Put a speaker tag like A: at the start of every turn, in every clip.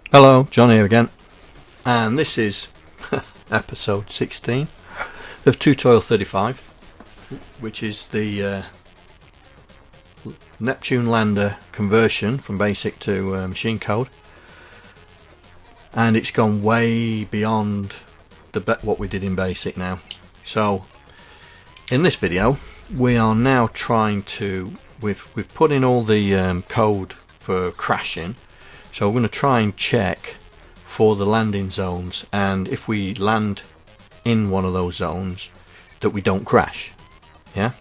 A: Hello, John here again, and this is episode 16 of Tutorial 35, which is the Neptune Lander conversion from BASIC to machine code, and it's gone way beyond what we did in BASIC now. So in this video we are now trying to, we've put in all the code for crashing. So we're going to try and check for the landing zones, and if we land in one of those zones, that we don't crash. Yeah.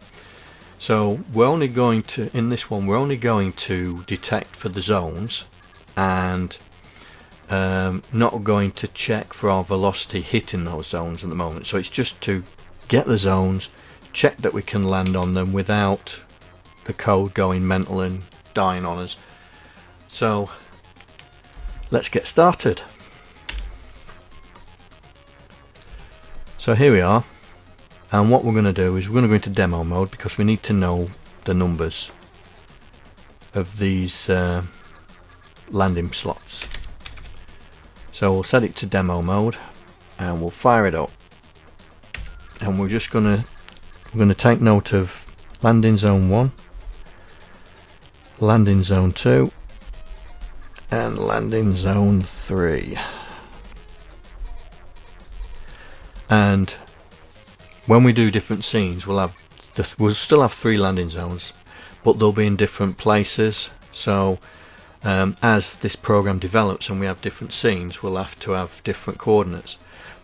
A: So we're only going to, in this one, we're only going to detect for the zones, and not going to check for our velocity hitting those zones at the moment. So it's just to get the zones, check that we can land on them without the code going mental and dying on us. So let's get started. So here we are, and what we're going to do is we're going to go into demo mode because we need to know the numbers of these landing slots. So we'll set it to demo mode and we'll fire it up, and we're going to take note of landing zone 1, landing zone 2, and landing zone 3. And when we do different scenes, we'll still have 3 landing zones, but they'll be in different places. So as this program develops and we have different scenes, we'll have to have different coordinates.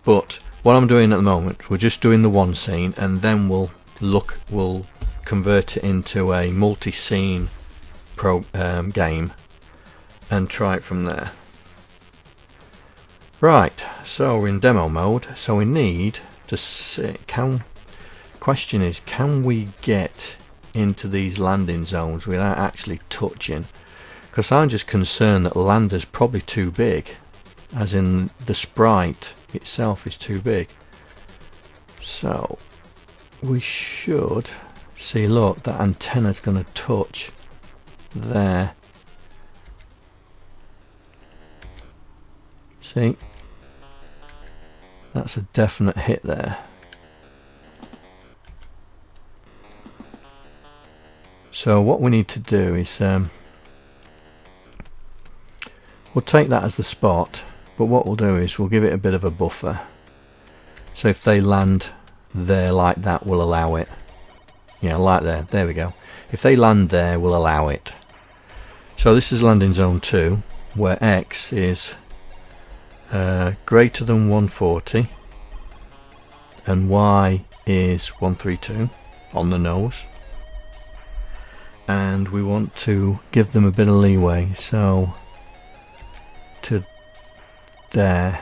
A: But what I'm doing at the moment, we're just doing the one scene, and then we'll convert it into a multi-scene game and try it from there. Right, so we're in demo mode, so we need to see, question is, can we get into these landing zones without actually touching? Because I'm just concerned that lander's probably too big, as in the sprite itself is too big. So we should see, look, that antenna's going to touch there. See, that's a definite hit there. So what we need to do is we'll take that as the spot, but what we'll do is we'll give it a bit of a buffer. So if they land there like that, we'll allow it. Yeah, like there we go. If they land there, we'll allow it. So this is landing zone 2, where X is greater than 140 and Y is 132 on the nose, and we want to give them a bit of leeway, so to there,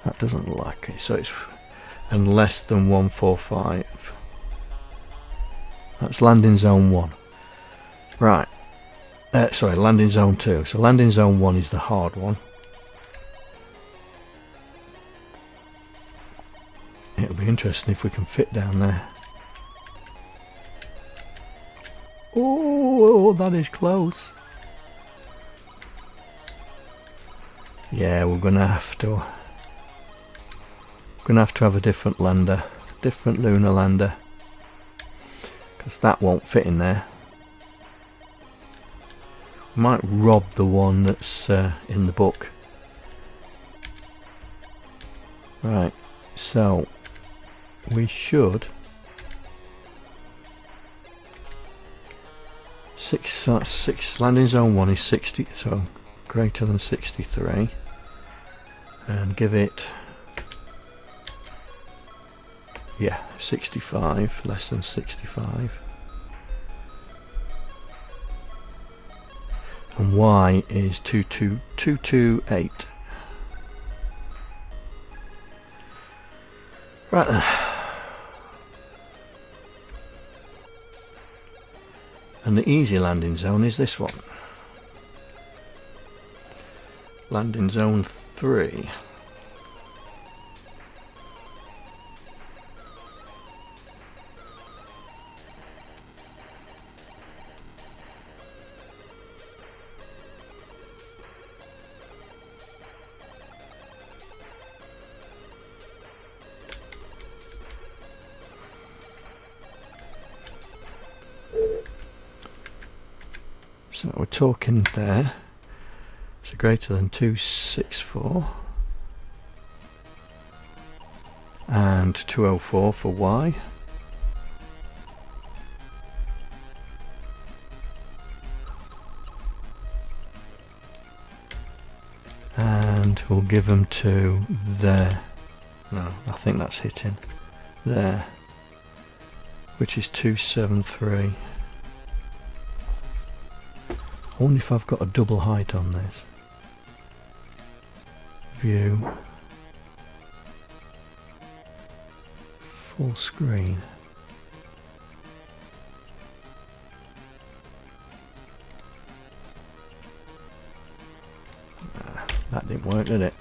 A: that doesn't look like it, so it's and less than 145. That's landing zone 1. Right, sorry, landing zone 2. So landing zone 1 is the hard one. It'll be interesting if we can fit down there. Oh, that is close. Yeah, we're gonna have to have a different lander, different lunar lander, because that won't fit in there. We might rob the one that's in the book. Right, so we should six landing zone 1 is 60, so greater than 63, and give it, yeah, 65, less than 65, and Y is 228. Right then. And the easy landing zone is this one. landing zone 3. So we're talking there, so greater than 264 and 204 for Y. And we'll give them to there. No, I think that's hitting there, which is 273. I wonder if I've got a double height on this. View. Full screen. That didn't work, did it?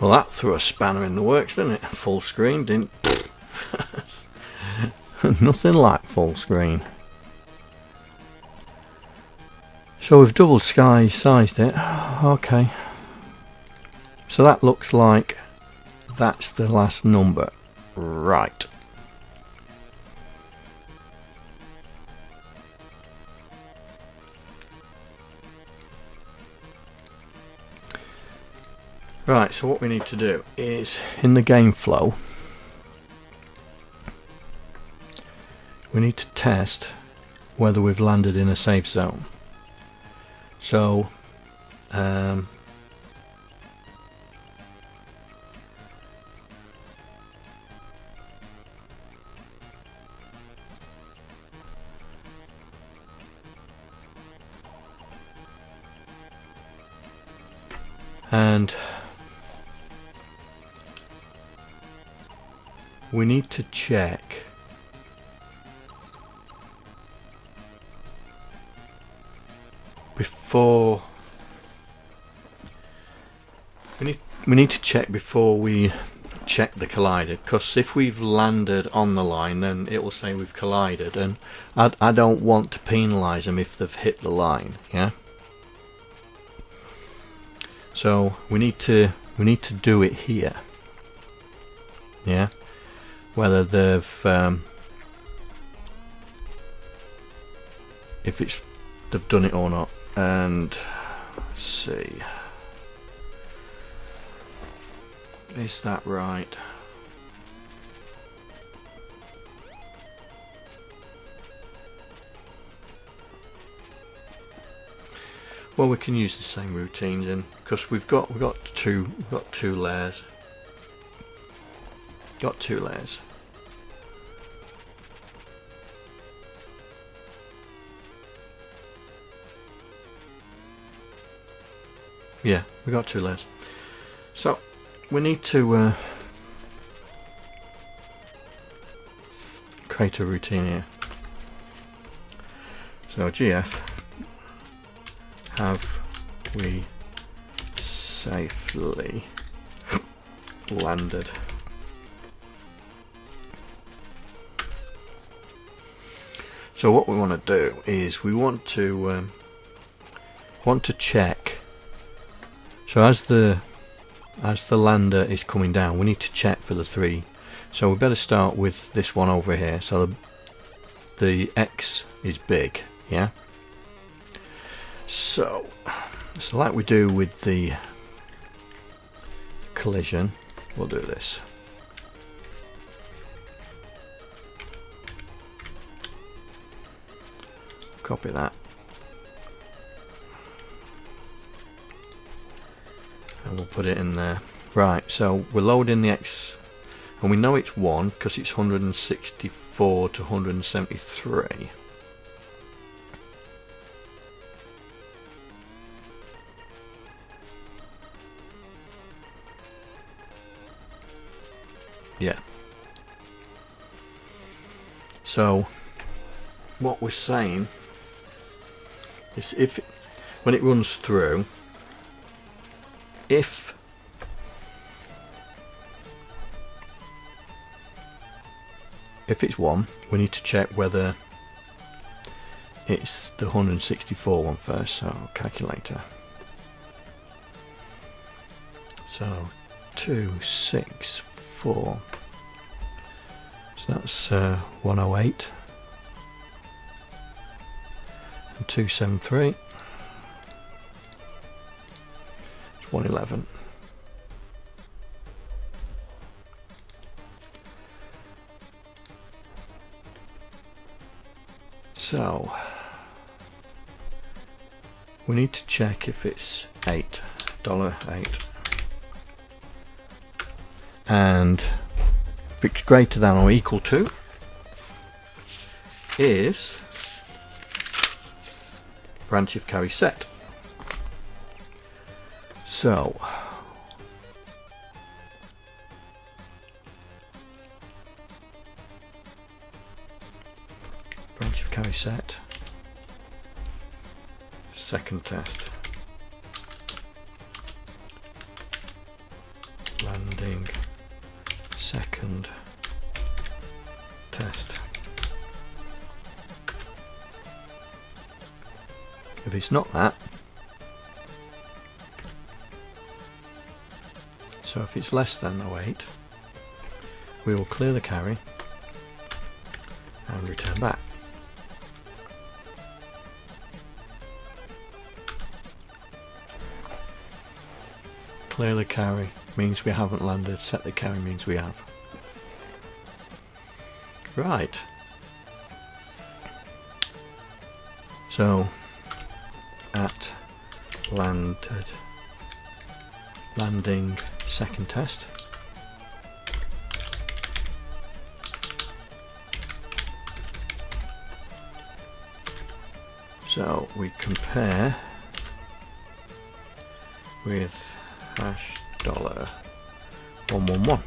A: Well, that threw a spanner in the works, didn't it? Full screen, didn't... Nothing like full screen. So we've doubled sized it. Okay. So that looks like that's the last number. Right. Right, so what we need to do is, in the game flow, we need to test whether we've landed in a safe zone. So, and we need to check before we need to check before we check the collider, because if we've landed on the line then it will say we've collided, and I don't want to penalise them if they've hit the line. Yeah, so we need to do it here. Yeah, whether they've if they've done it or not. And let's see, is that right? Well, we can use the same routines in, because we've got two layers. Got two layers. Yeah, we got two layers. So we need to create a routine here. So GF, have we safely landed? So what we want to do is we want to check. So as the lander is coming down, we need to check for the 3. So we better start with this one over here. So the X is big, yeah. So like we do with the collision, we'll do this. Copy that. and we'll put it in there. Right, so we're loading the X, and we know it's 1 because it's 164 to 173. Yeah. So what we're saying is, if when it runs through, if it's 1, we need to check whether it's the 164 one first. So calculator. So 264. So that's 108 and 273. It's 111. So we need to check if it's $8, and if it's greater than or equal to is branch of carry set. So branch of carry set, second test, landing second test. If it's not that, so if it's less than 08, we will clear the carry and return back. Clear the carry means we haven't landed, set the carry means we have. Right. So at landing second test, so we compare with hash $111.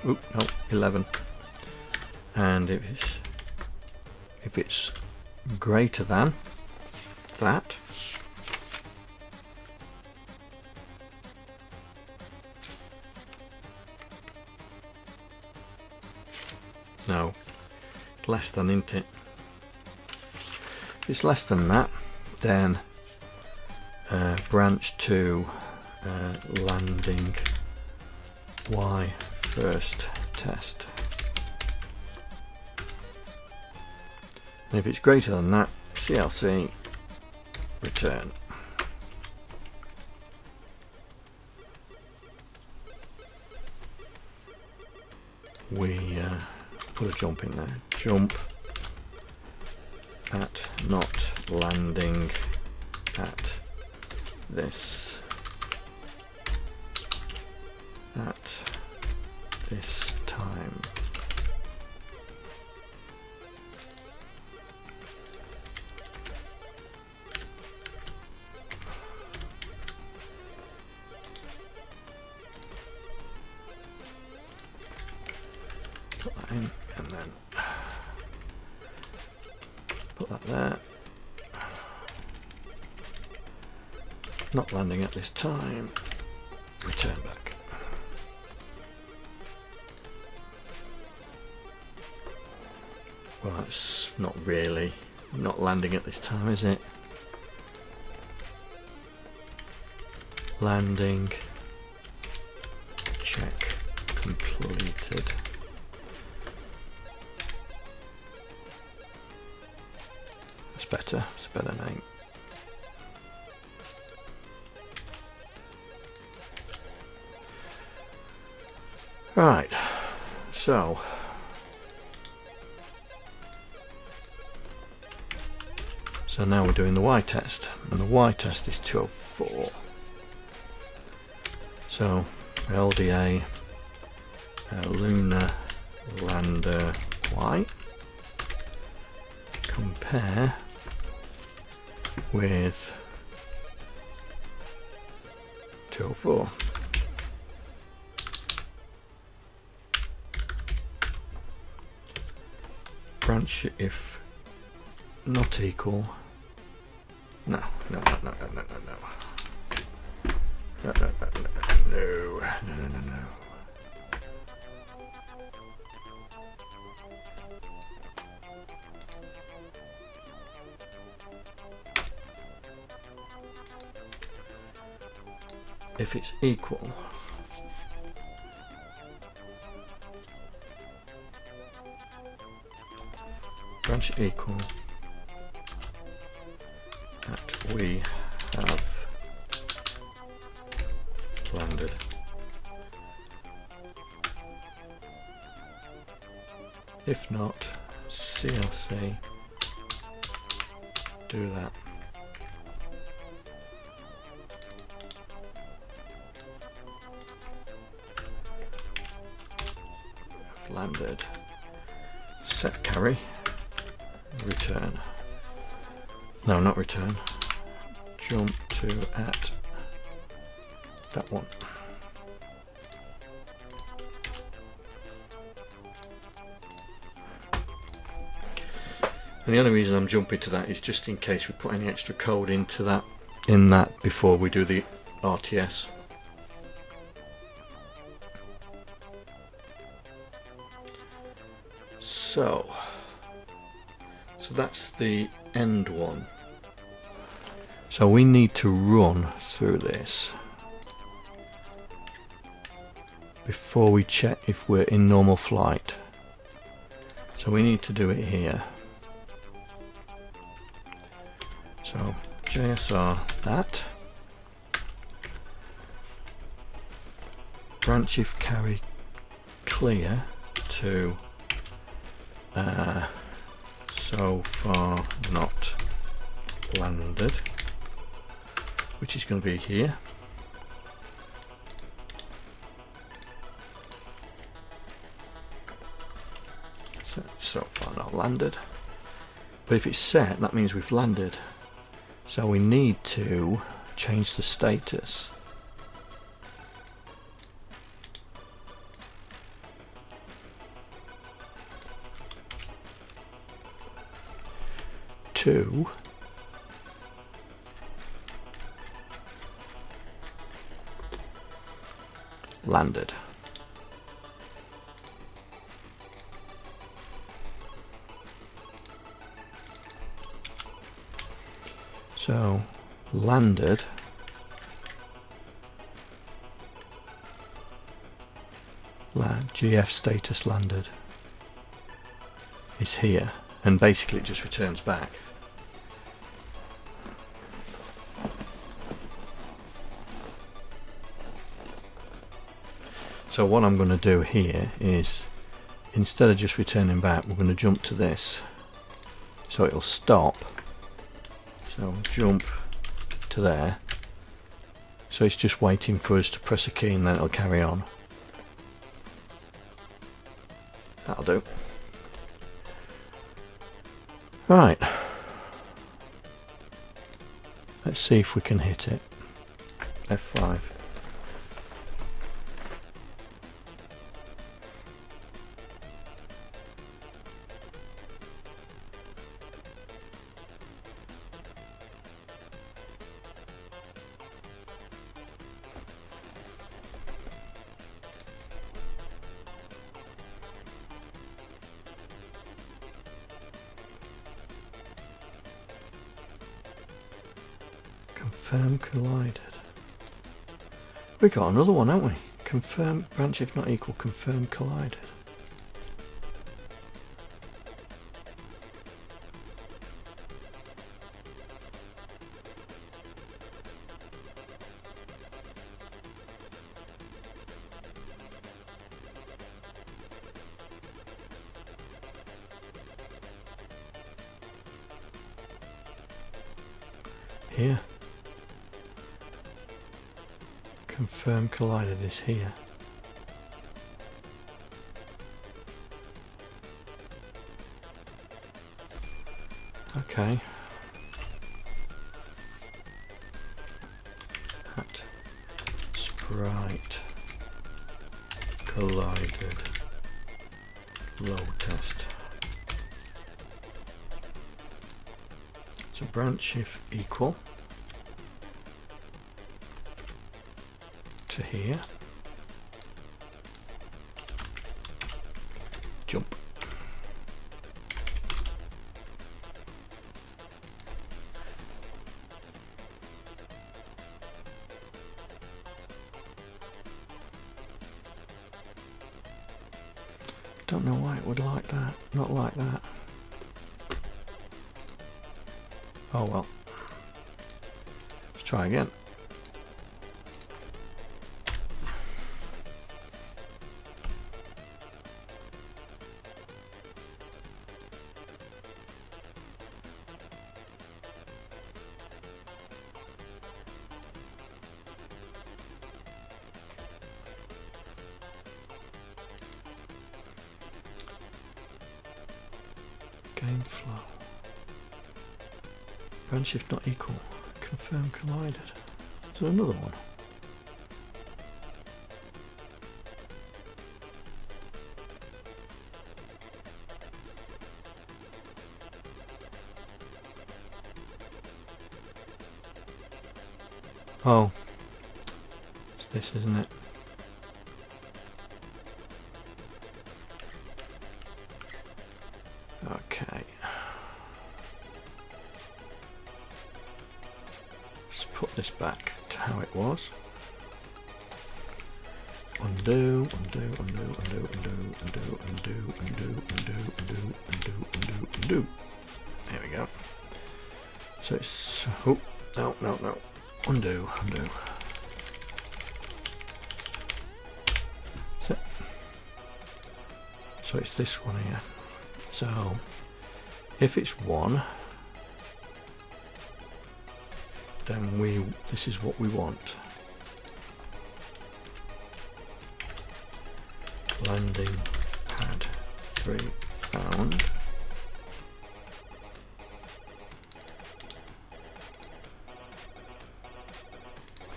A: Oop, no, 11. And if it's greater than that, no, less than, isn't it? If it's less than that, then branch to landing Y first test. And if it's greater than that, CLC return. We put a jump in there. Jump at not landing at this time. Put that in and then put that there. Not landing at this time. Return back. Well, that's not really not landing at this time, is it? Landing check completed. That's better. It's a better name. Right, so now we're doing the Y test, and the Y test is 204. So LDA Lunar Lander Y, compare with 204. Branch if not equal. No. If it's equal, branch equal that we have landed. If not, CLC, do that. Landed, set carry, return. No, not return. Jump to at that one. And the only reason I'm jumping to that is just in case we put any extra code into that before we do the RTS. So that's the end one. So we need to run through this before we check if we're in normal flight. So we need to do it here. So JSR that, branch if carry clear to so far not landed, which is going to be here. So far not landed, but if it's set, that means we've landed. So we need to change the status to landed. So landed GF status landed is here, and basically it just returns back. So what I'm going to do here is, instead of just returning back, we're going to jump to this, so it'll stop. So jump to there, so it's just waiting for us to press a key and then it'll carry on. That'll do. Right, let's see if we can hit it. F5. Confirm collided. We got another one, haven't we? Confirm branch if not equal, confirm collided. Here. Confirm collided is here. Okay. At sprite collided load test. So branch if equal to here. Jump. Don't know why it would like that, not like that. Oh well. Let's try again. Game flow. Branch shift not equal. Confirm collided. Is there another one? Oh, it's this, isn't it? Okay. Let's put this back to how it was. Undo, undo, undo, undo, undo, undo, undo, undo, undo, undo, undo, undo, undo. There we go. So it's, oh, no, no, no. Undo, undo. So it's this one here. So if it's 1, then this is what we want. Landing pad 3 found.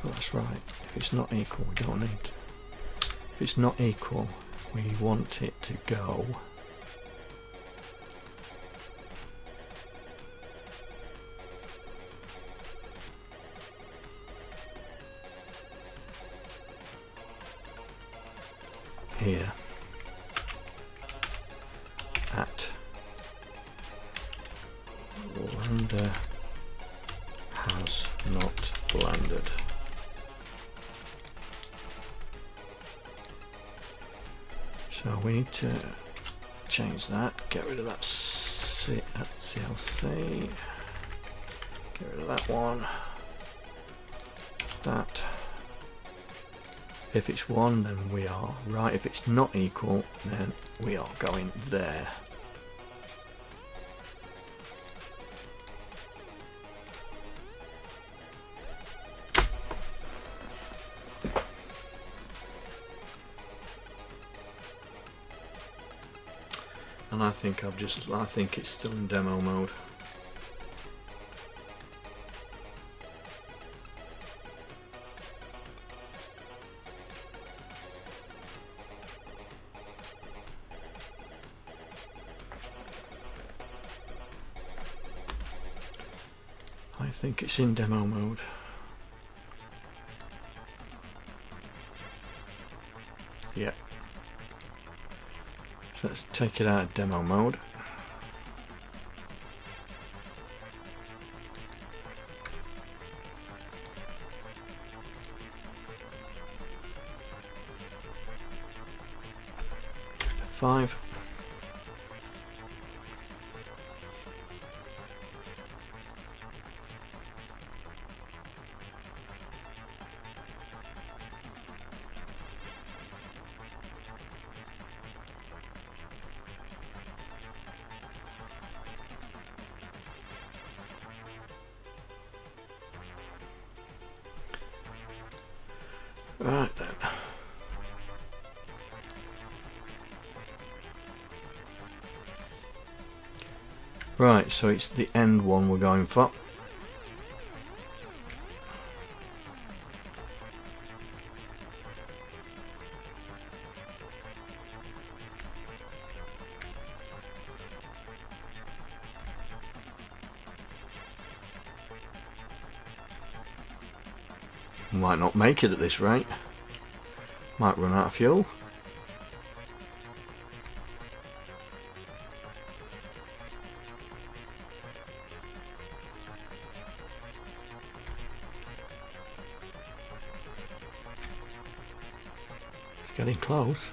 A: Well, that's right. If it's not equal, we don't need to. If it's not equal, we want it to go here at lander has not landed. So we need to change that, get rid of that CLC, get rid of that one, that. If it's 1, then we are right. If it's not equal, then we are going there. And I think I think it's still in demo mode. I think it's in demo mode. Yeah. So let's take it out of demo mode. F5. Right then. Right, so it's the end one we're going for. Might not make it at this rate. Might run out of fuel. It's getting close.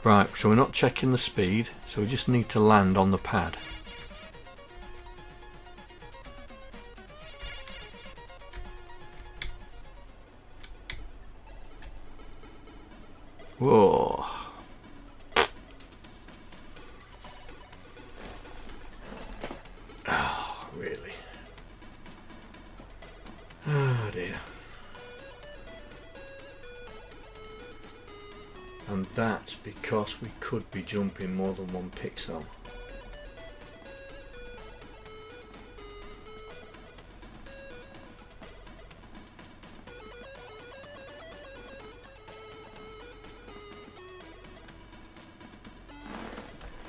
A: Right, so we're not checking the speed, so we just need to land on the pad. Whoa. Oh, really? Oh dear. And that's because we could be jumping more than one pixel.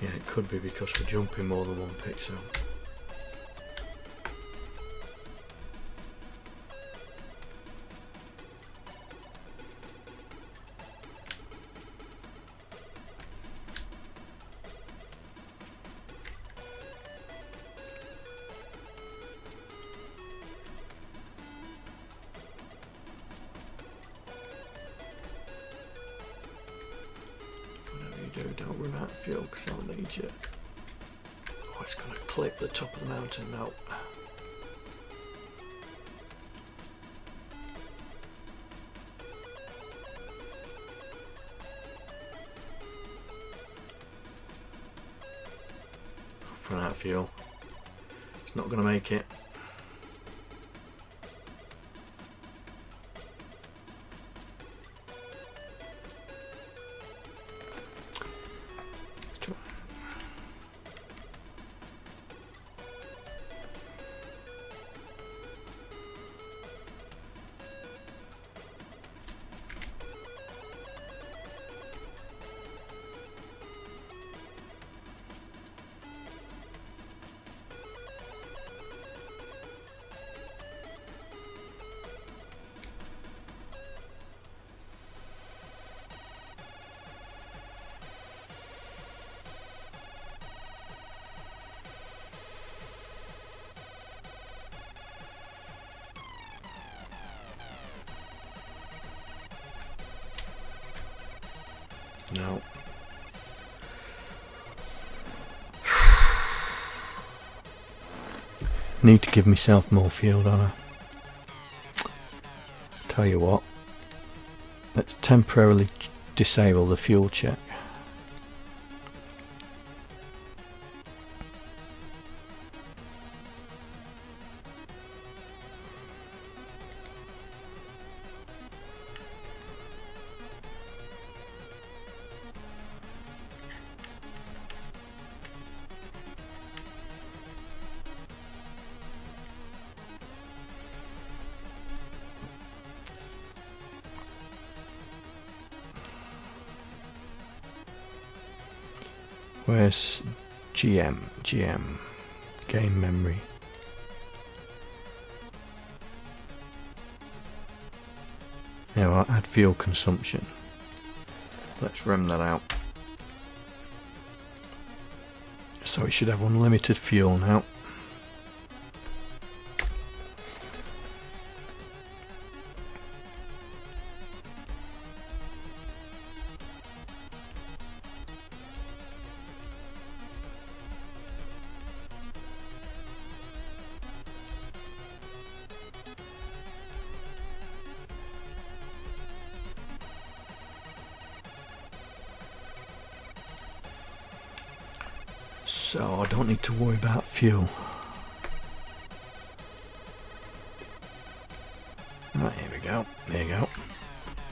A: Yeah, it could be because we're jumping more than one pixel. Don't run out of fuel because I'll need you. Oh, it's going to clip the top of the mountain now. I've run out of fuel. It's not going to make it. No. Need to give myself more fuel, don't I? Tell you what. Let's temporarily disable the fuel check. Where's GM? Game memory. Now I'll add fuel consumption. Let's rem that out. So it should have unlimited fuel now. So I don't need to worry about fuel. Right, here we go. There you go.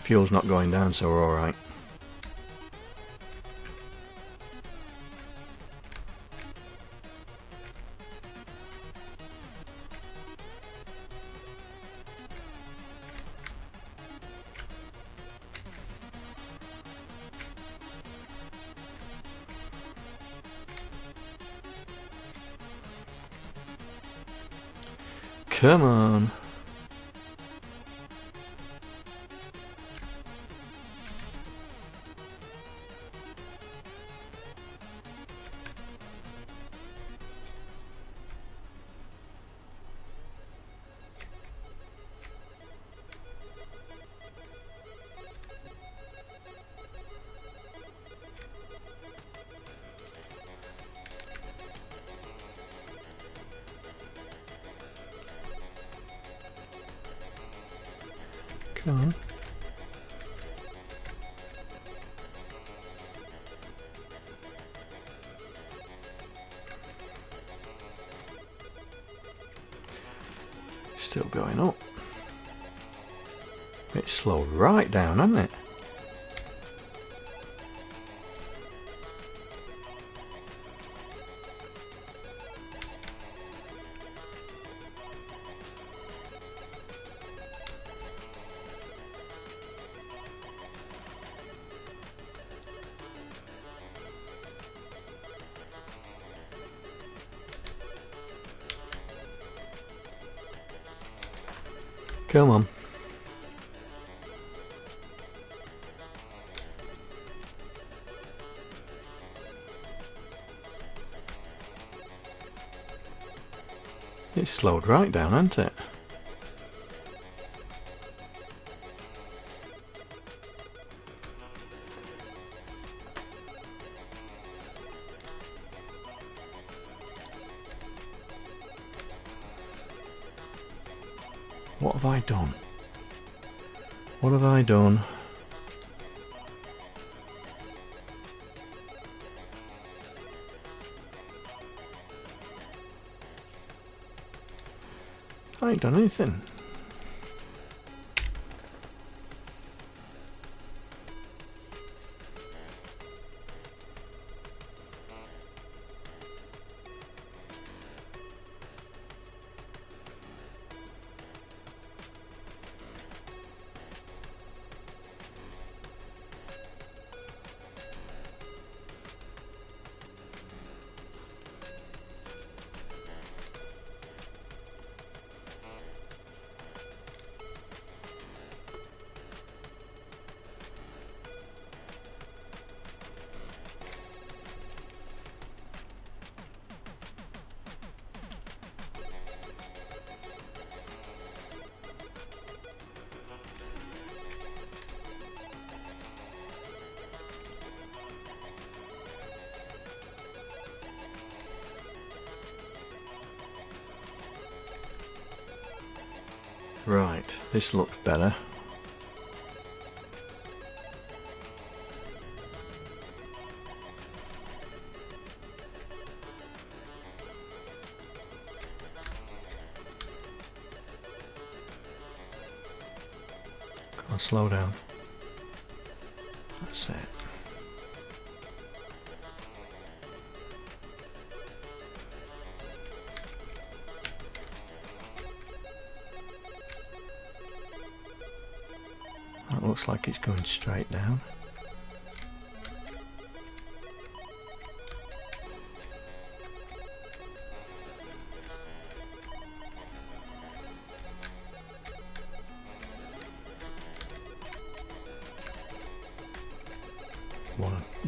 A: Fuel's not going down, so we're alright. Come on. Come on. Still going up. It slowed right down, hasn't it? Come on. It slowed right down, hasn't it? What have I done? What have I done? I ain't done anything. Right, this looks better. Come on, slow down. That's it. That looks like it's going straight down.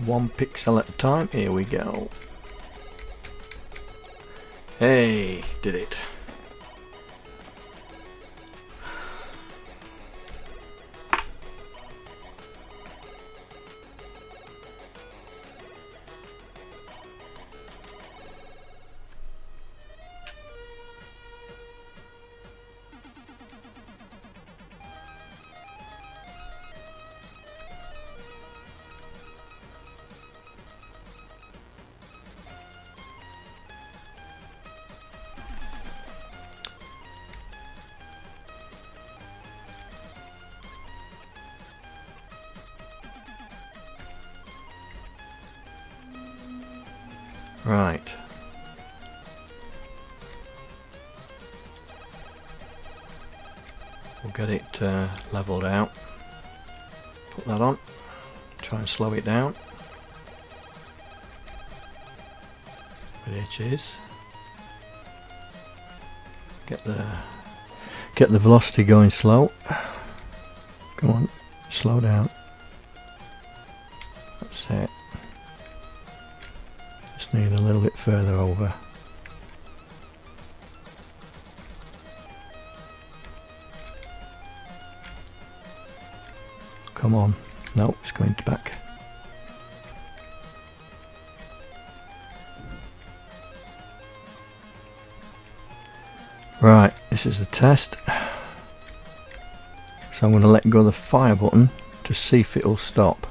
A: One pixel at a time. Here we go. Hey, did it. Right. We'll get it leveled out. Put that on. Try and slow it down. But it is. Get the velocity going slow. Come on, slow down. That's it. Just need a little bit further over. Come on. No, it's going back. Right, this is the test. So I'm going to let go of the fire button to see if it'll stop.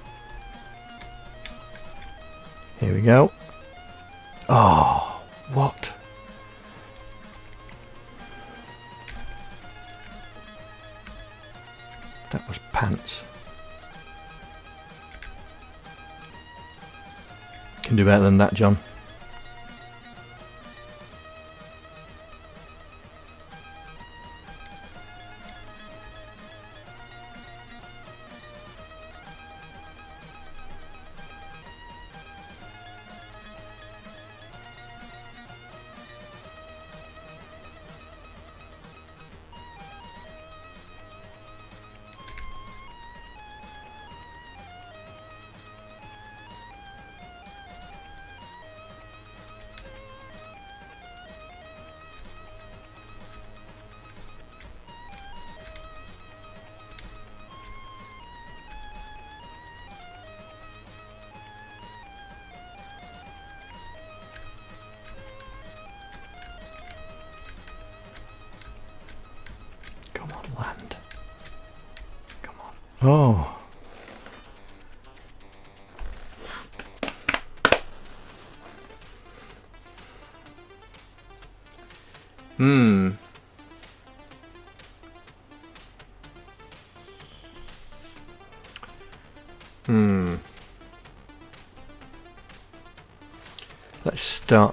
A: Here we go. Oh, what? That was pants. Can do better than that, John. Land. Come on. Oh.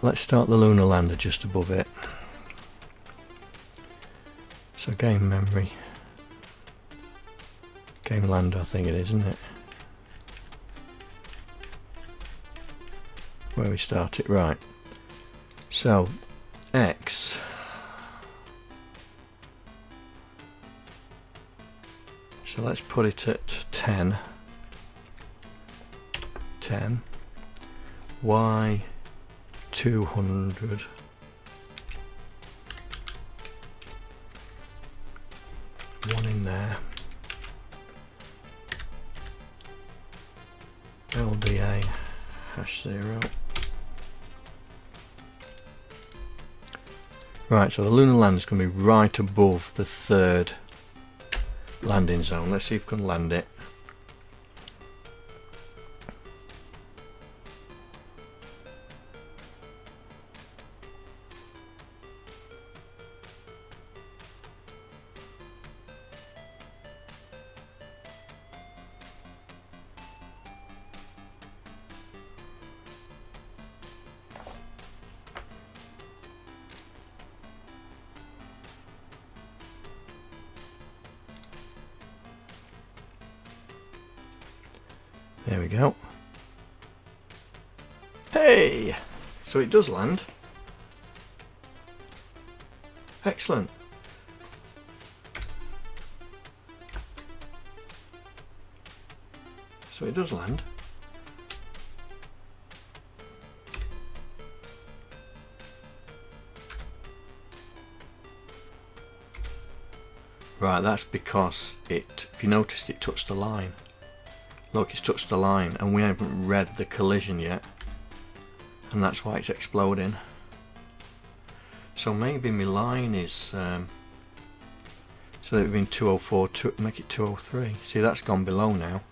A: Let's start the lunar lander just above it. So game memory. Game lander, I think it is, isn't it? Where we start it, right. So X. So let's put it at 10. 10. Y 200. One in there. LBA #0. Right, so the lunar lander is going to be right above the third landing zone. Let's see if we can land it. There we go. Hey! So it does land. Excellent. So it does land. Right, that's because it, if you noticed, it touched the line. Look, it's touched the line and we haven't read the collision yet, and that's why it's exploding. So maybe my line is so that it would been 204 to make it 203. See, that's gone below now.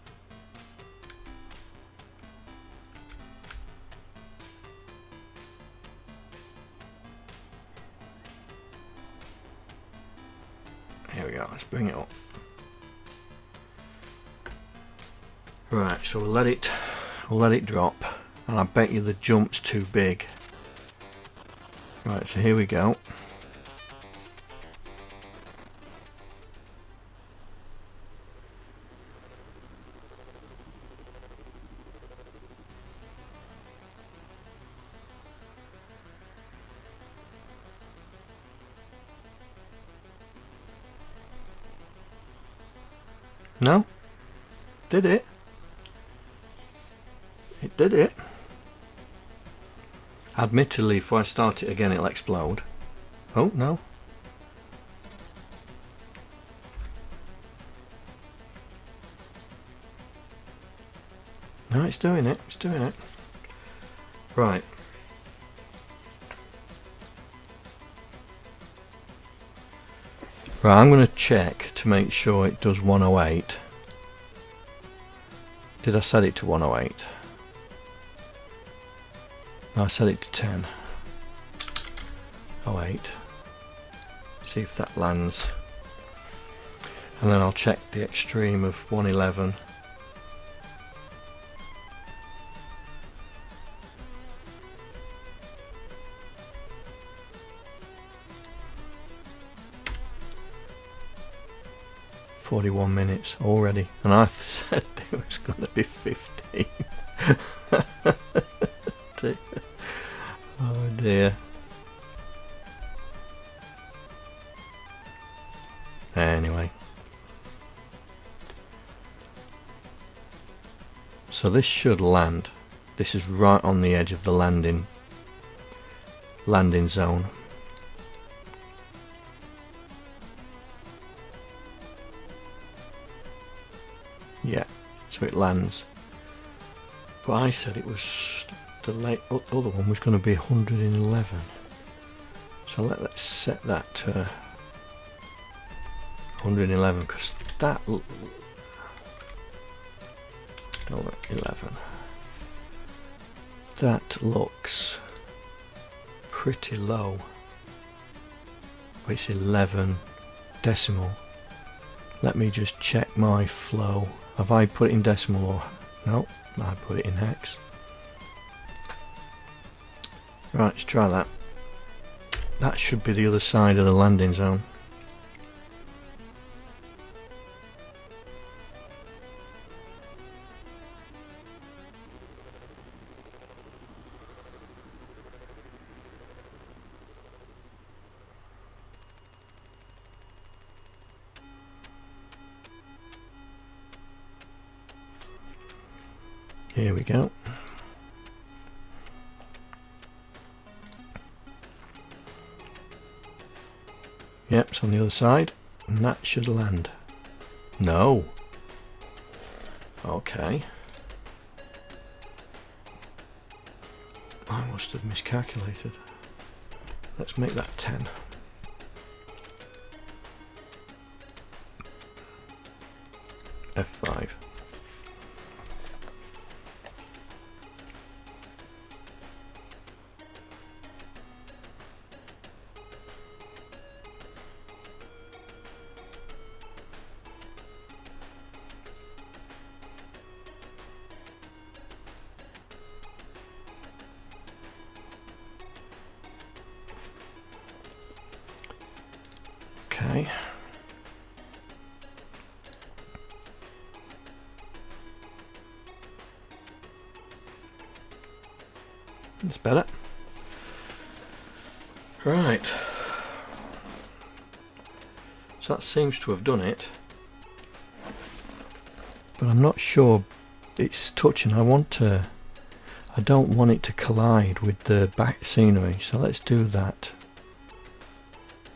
A: Here we go, let's bring it up. Right, so we'll let it drop, and I bet you the jump's too big. Right, so here we go. No? Did it? It did it. Admittedly, if I start it again, it'll explode. Oh, no. No, it's doing it. It's doing it. Right. Right, I'm going to check to make sure it does 108. Did I set it to 108? No, I set it to 10. 08. See if that lands. And then I'll check the extreme of 111. "41 minutes already," and I said it was going to be 15. Oh dear. Anyway, so this should land. This is right on the edge of the landing zone. Yeah, so it lands. But I said it was the other one was going to be 111. So let's set that to 111 because that 11. That looks pretty low. It's 11 decimal. Let me just check my flow. Have I put it in decimal or no? I put it in hex. Right, let's try that. That should be the other side of the landing zone. Here we go. Yep, it's on the other side, and that should land. No. Okay. I must have miscalculated. Let's make that 10. F5. Okay. That's better. Right. So that seems to have done it. But I'm not sure it's touching. I don't want it to collide with the back scenery. So let's do that.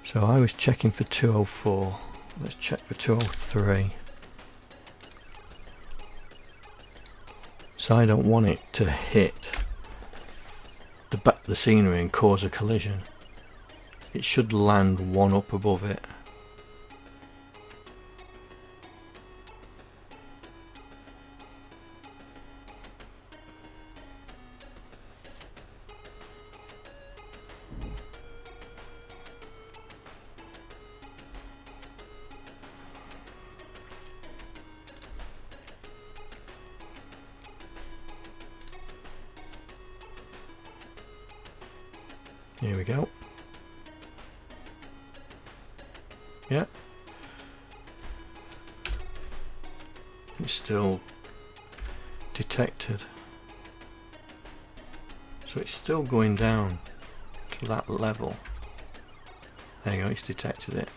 A: So I was checking for 204. Let's check for 203. So I don't want it to hit the scenery and cause a collision. It should land one up above it. Here we go. Yeah. It's still detected. So it's still going down to that level. There you go, it's detected it.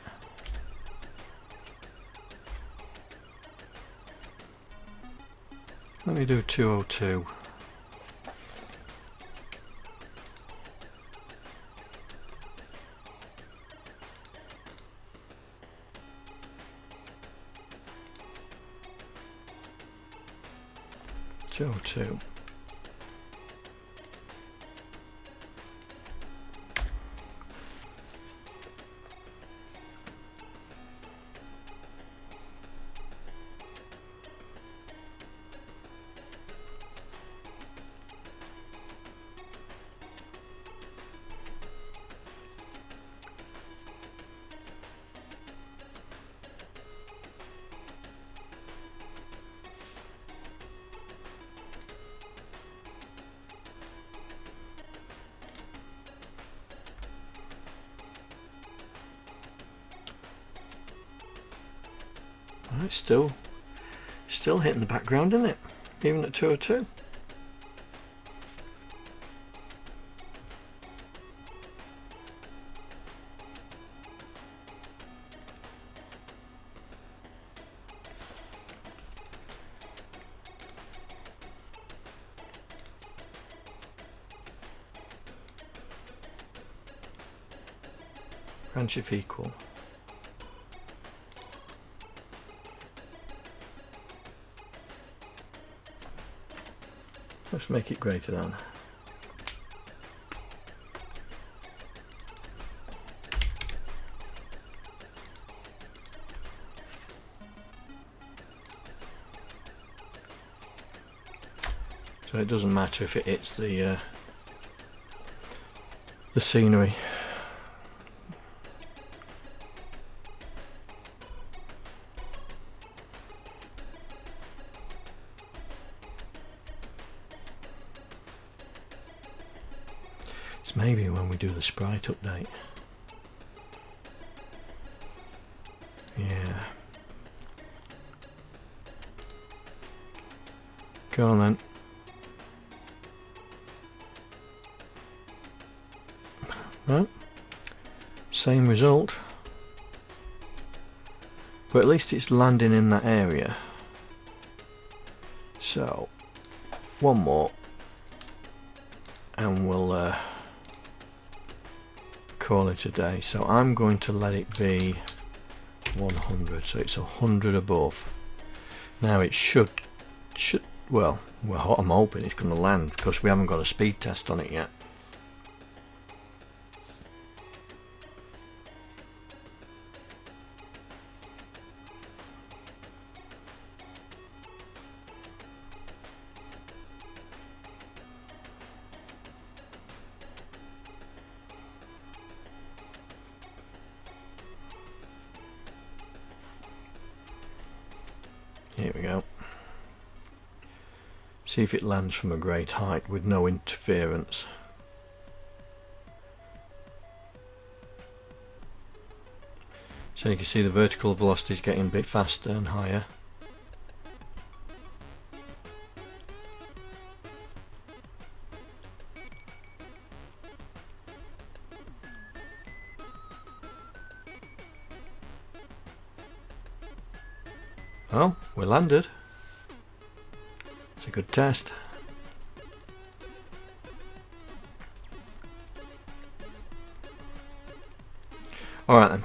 A: Let me do 202. Two. It's still hitting the background, isn't it? Even at 202. Branch if equal. Let's make it greater than. So it doesn't matter if it hits the scenery. Maybe when we do the sprite update. Yeah. Go on then. Right. Same result. But at least it's landing in that area. So, one more. And we'll call it a day. So I'm going to let it be 100, so it's 100 above. Now it should well, I'm hoping it's going to land because we haven't got a speed test on it yet. Here we go. See if it lands from a great height with no interference. So you can see the vertical velocity is getting a bit faster and higher. Oh, we landed. It's a good test. Alright then,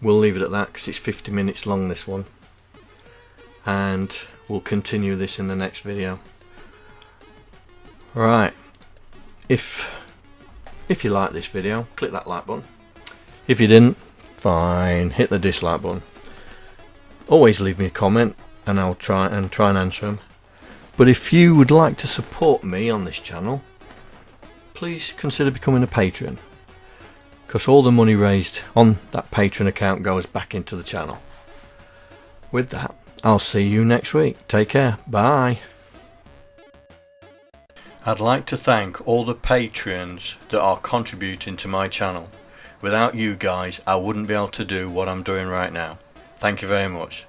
A: we'll leave it at that because it's 50 minutes long, this one, and we'll continue this in the next video. Alright, if you like this video, click that like button. If you didn't, fine, hit the dislike button. Always leave me a comment and I'll try and answer them. But if you would like to support me on this channel, please consider becoming a patron, because all the money raised on that Patreon account goes back into the channel. With that, I'll see you next week. Take care. Bye. I'd like to thank all the patrons that are contributing to my channel. Without you guys, I wouldn't be able to do what I'm doing right now. Thank you very much.